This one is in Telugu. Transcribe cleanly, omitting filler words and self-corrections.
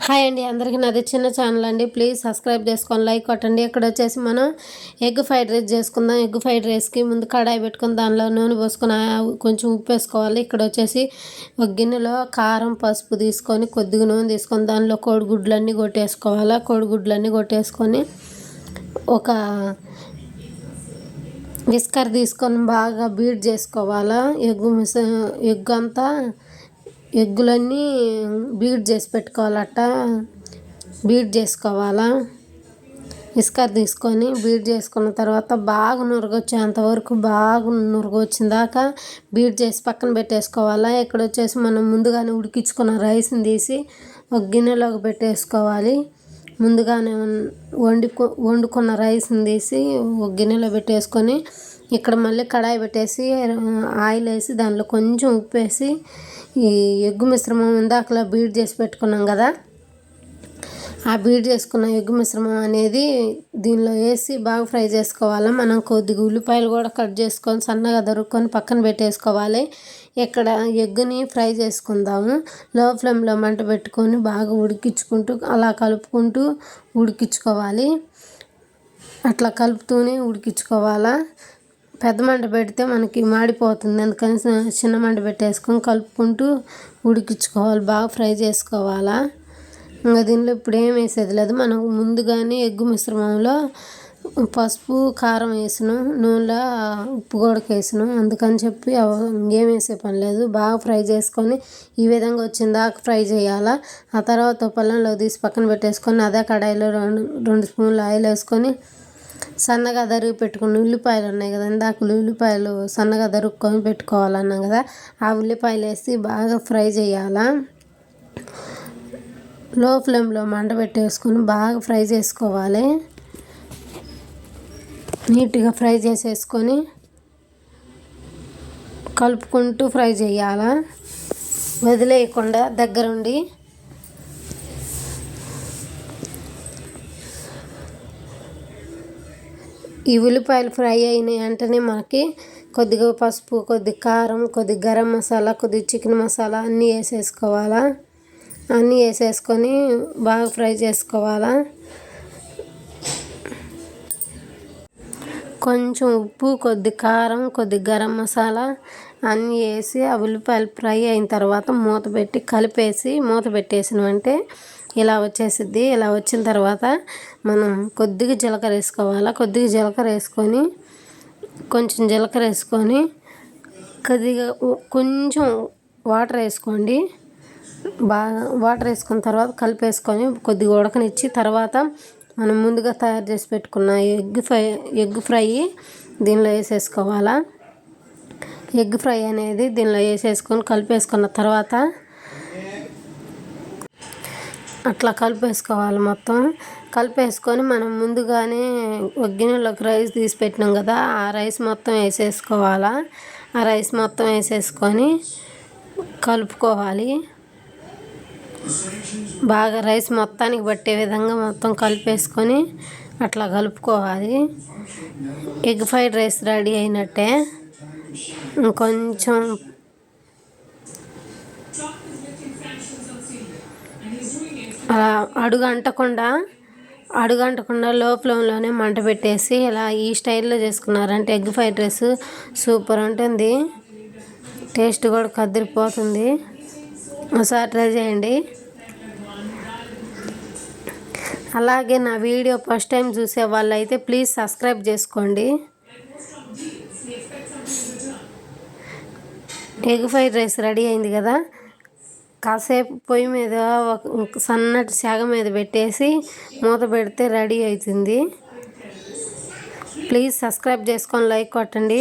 హాయ్ అండి, అందరికీ నాది చిన్న ఛానల్ అండి. ప్లీజ్ సబ్స్క్రైబ్ చేసుకొని లైక్ కొట్టండి. ఇక్కడ వచ్చేసి మనం ఎగ్ ఫ్రైడ్ రైస్ చేసుకుందాం. ఎగ్ ఫ్రైడ్ రైస్కి ముందు కడాయి పెట్టుకొని దానిలో నూనె పోసుకొని కొంచెం ఉప్పు వేసుకోవాలి. ఇక్కడ వచ్చేసి ఒక గిన్నెలో కారం పసుపు తీసుకొని కొద్దిగా నూనె తీసుకొని దానిలో కోడిగుడ్లన్నీ కొట్టేసుకోవాలి. కోడిగుడ్లన్నీ కొట్టేసుకొని ఒక విస్కర్ తీసుకొని బాగా బీట్ చేసుకోవాలా. ఎగ్ అంతా ఎగ్గులన్నీ బీట్ చేసి పెట్టుకోవాలట. బీట్ చేసుకోవాలా. విస్కర్ తీసుకొని బీట్ చేసుకున్న తర్వాత బాగా నురగొచ్చేంతవరకు బాగా నురగొచ్చిన దాకా బీట్ చేసి పక్కన పెట్టేసుకోవాలా. ఇక్కడ వచ్చేసి మనం ముందుగానే ఉడికించుకున్న రైస్ని తీసి ఒక గిన్నెలోకి పెట్టేసుకోవాలి. ముందుగానే వండుకున్న రైస్ని తీసి ఒక గిన్నెలో పెట్టేసుకొని ఇక్కడ మళ్ళీ కడాయి పెట్టేసి ఆయిల్ వేసి దానిలో కొంచెం ఉప్పు వేసి ఈ ఎగ్గు మిశ్రమం ఇందాకలా బీట్ చేసి పెట్టుకున్నాం కదా, ఆ బీట్ చేసుకున్న ఎగ్గు మిశ్రమం అనేది దీనిలో వేసి బాగా ఫ్రై చేసుకోవాలి. మనం కొద్దిగా ఉల్లిపాయలు కూడా కట్ చేసుకొని సన్నగా దొరుకుని పక్కన పెట్టేసుకోవాలి. ఇక్కడ ఎగ్గుని ఫ్రై చేసుకుందాము. లో ఫ్లేమ్లో మంట పెట్టుకొని బాగా ఉడికించుకుంటూ అలా కలుపుకుంటూ ఉడికించుకోవాలి. అట్లా కలుపుతూనే ఉడికించుకోవాలా. పెద్ద మంట పెడితే మనకి మాడిపోతుంది, అందుకని చిన్న మంట పెట్టేసుకొని కలుపుకుంటూ ఉడికించుకోవాలి. బాగా ఫ్రై చేసుకోవాలా. ఇంకా దీనిలో ఇప్పుడు ఏం వేసేది లేదు. మనం ముందుగానే ఎగ్గు మిశ్రమంలో పసుపు కారం వేసాను, నూనెలో ఉప్పు కూడా వేసాను, అందుకని చెప్పి ఏం వేసే పని లేదు. బాగా ఫ్రై చేసుకొని ఈ విధంగా వచ్చిందాక ఫ్రై చేయాలా. ఆ తర్వాత పళ్ళెంలో తీసి పక్కన పెట్టేసుకొని అదే కడాయిలో రెండు స్పూన్లు ఆయిల్ వేసుకొని సన్నగా తరిగి పెట్టుకుని ఉల్లిపాయలు ఉన్నాయి కదా, ఇందాక ఉల్లిపాయలు సన్నగా తరుక్కొని పెట్టుకోవాలన్నాం కదా, ఆ ఉల్లిపాయలు వేసి బాగా ఫ్రై చేయాలా. లో ఫ్లేమ్లో మంట పెట్టేసుకొని బాగా ఫ్రై చేసుకోవాలి. నీట్గా ఫ్రై చేసేసుకొని కలుపుకుంటూ ఫ్రై చేయాలా, వదిలేయకుండా దగ్గరుండి. ఈ ఉల్లిపాయలు ఫ్రై అయిన వెంటనే మనకి కొద్దిగా పసుపు, కొద్దిగా కారం, కొద్దిగా గరం మసాలా, కొద్దిగా చికెన్ మసాలా అన్నీ వేసేసుకోవాలా. అన్నీ వేసేసుకొని బాగా ఫ్రై చేసుకోవాలా. కొంచెం ఉప్పు, కొద్ది కారం, కొద్ది గరం మసాలా అన్నీ వేసి ఆ ఉల్లిపాయలు ఫ్రై అయిన తర్వాత మూత పెట్టి కలిపేసి మూత పెట్టేసినామంటే ఇలా వచ్చేసిద్ది. ఇలా వచ్చిన తర్వాత మనం కొద్దిగా జీలకర్ర వేసుకోవాలి. కొద్దిగా జీలకర్ర వేసుకొని కొంచెం జీలకర్ర వేసుకొని కొద్దిగా కొంచెం వాటర్ వేసుకోండి. బాగా వాటర్ వేసుకున్న తర్వాత కలిపేసుకొని కొద్దిగా ఉడకనిచ్చి తర్వాత మనం ముందుగా తయారు చేసి పెట్టుకున్న ఎగ్ ఫ్రై దీనిలో వేసేసుకోవాలా. ఎగ్ ఫ్రై అనేది దీనిలో వేసేసుకొని కలిపేసుకున్న తర్వాత అట్లా కలిపేసుకోవాలి. మొత్తం కలిపేసుకొని మనం ముందుగానే ఒక గిన్నెలోకి రైస్ తీసి పెట్టినాం కదా, ఆ రైస్ మొత్తం వేసేసుకోవాలా. ఆ రైస్ మొత్తం వేసేసుకొని కలుపుకోవాలి. బాగా రైస్ మొత్తానికి పట్టే విధంగా మొత్తం కలిపేసుకొని అట్లా కలుపుకోవాలి. ఎగ్ ఫ్రైడ్ రైస్ రెడీ అయినట్టే. ఇంకొంచెం అలా అడుగంటకుండా లో ఫ్లేమ్లోనే మంట పెట్టేసి ఇలా ఈ స్టైల్లో చేసుకున్నారంటే ఎగ్ ఫ్రైడ్ రైస్ సూపర్ ఉంటుంది. టేస్ట్ కూడా కదిరిపోతుంది. ఒకసారి ట్రై చేయండి. అలాగే నా వీడియో ఫస్ట్ టైం చూసే వాళ్ళైతే ప్లీజ్ సబ్స్క్రైబ్ చేసుకోండి. ఎగ్ ఫ్రైడ్ రైస్ రెడీ అయింది కదా, కాసేపు పొయ్యి మీద ఒక సన్నటి సెగ మీద పెట్టేసి మూత పెడితే రెడీ అవుతుంది. ప్లీజ్ సబ్స్క్రైబ్ చేసుకొని లైక్ కొట్టండి.